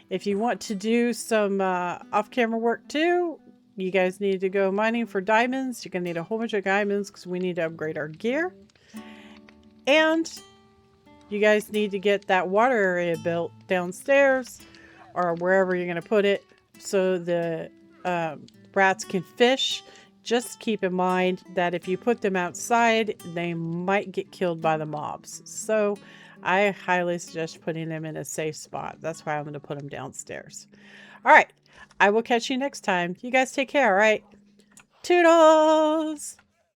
If you want to do some off-camera work too, you guys need to go mining for diamonds. You're going to need a whole bunch of diamonds because we need to upgrade our gear. And you guys need to get that water area built downstairs or wherever you're going to put it so the rats can fish. Just keep in mind that if you put them outside, they might get killed by the mobs. So I highly suggest putting them in a safe spot. That's why I'm going to put them downstairs. All right. I will catch you next time. You guys take care. All right. Toodles!